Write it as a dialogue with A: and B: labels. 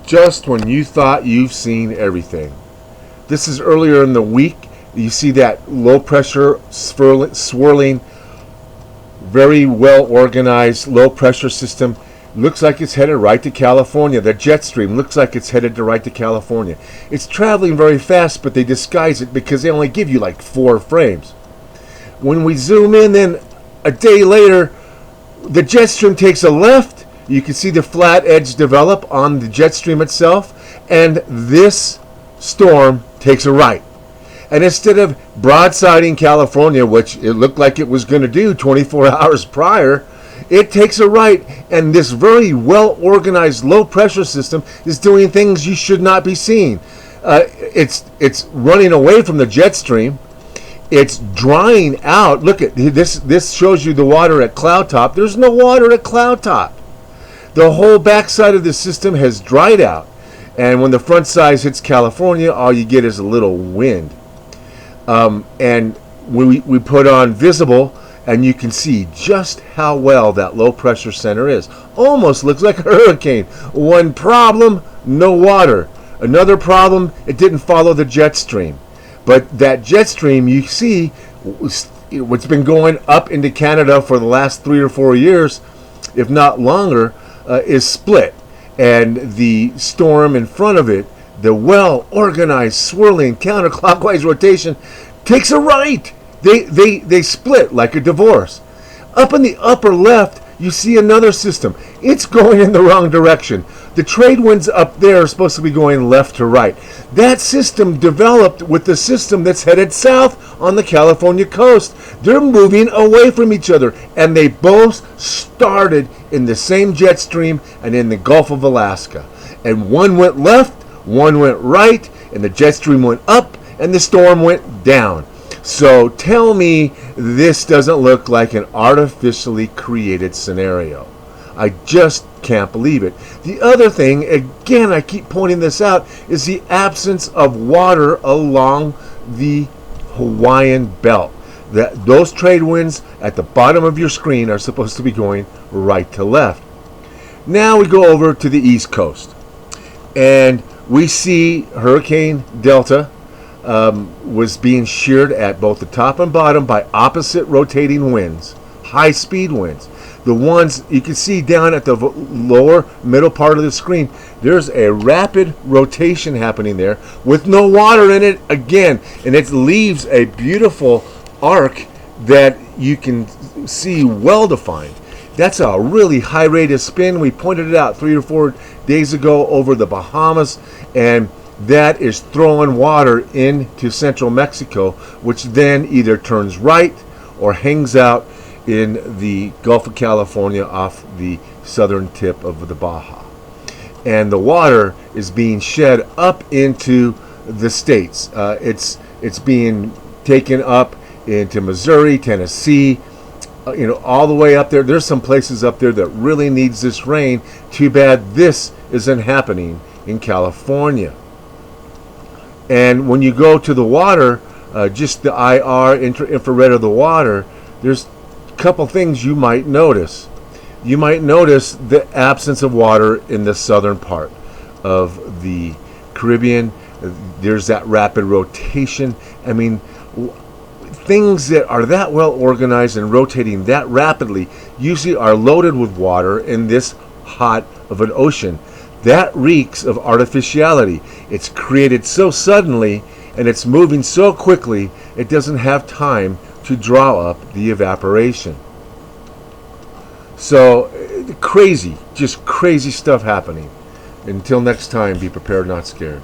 A: just when you thought you've seen everything. This is earlier in the week. You see that low pressure swirling, very well organized low pressure system. Looks like it's headed right to California. The jet stream looks like it's headed right to California. It's traveling very fast, but they disguise it because they only give you like 4 frames. When we zoom in, then a day later, the jet stream takes a left. You can see the flat edge develop on the jet stream itself, and this storm takes a right. And instead of broadsiding California, which it looked like it was going to do 24 hours prior, it takes a right, and this very well-organized low-pressure system is doing things you should not be seeing. It's running away from the jet stream. It's drying out. Look at this. This shows you the water at cloud top. There's no water at cloud top. The whole backside of the system has dried out, and when the front side hits California, all you get is a little wind. And we put on visible, and you can see just how well that low pressure center is. Almost looks like a hurricane. One problem, no water. Another problem, it didn't follow the jet stream. But that jet stream, you see, what's been going up into Canada for the last 3 or 4 years, if not longer, is split. And the storm in front of it, the well-organized, swirling, counterclockwise rotation, takes a right. They split like a divorce. Up in the upper left, you see another system. It's going in the wrong direction. The trade winds up there are supposed to be going left to right. That system developed with the system that's headed south on the California coast. They're moving away from each other, and they both started in the same jet stream and in the Gulf of Alaska. And one went left, one went right, and the jet stream went up, and the storm went down. So tell me this doesn't look like an artificially created scenario. I just can't believe it. The other thing, again, I keep pointing this out, is the absence of water along the Hawaiian belt. Those trade winds at the bottom of your screen are supposed to be going right to left. Now we go over to the East Coast, and we see Hurricane Delta was being sheared at both the top and bottom by opposite rotating winds, high-speed winds. The ones you can see down at the lower middle part of the screen, there's a rapid rotation happening there with no water in it again, and it leaves a beautiful arc that you can see well defined. That's a really high rate of spin. We pointed it out 3 or 4 days ago over the Bahamas, and that is throwing water into central Mexico, which then either turns right or hangs out in the Gulf of California off the southern tip of the Baja. And the water is being shed up into the states. It's being taken up into Missouri, Tennessee, all the way up there. There's some places up there that really needs this rain. Too bad this isn't happening in California. And when you go to the water, just the IR, infrared of the water, there's a couple things you might notice. You might notice the absence of water in the southern part of the Caribbean. There's that rapid rotation. I mean, things that are that well organized and rotating that rapidly usually are loaded with water in this hot of an ocean. That reeks of artificiality. It's created so suddenly, and it's moving so quickly, it doesn't have time to draw up the evaporation. So, crazy, just crazy stuff happening. Until next time, be prepared, not scared.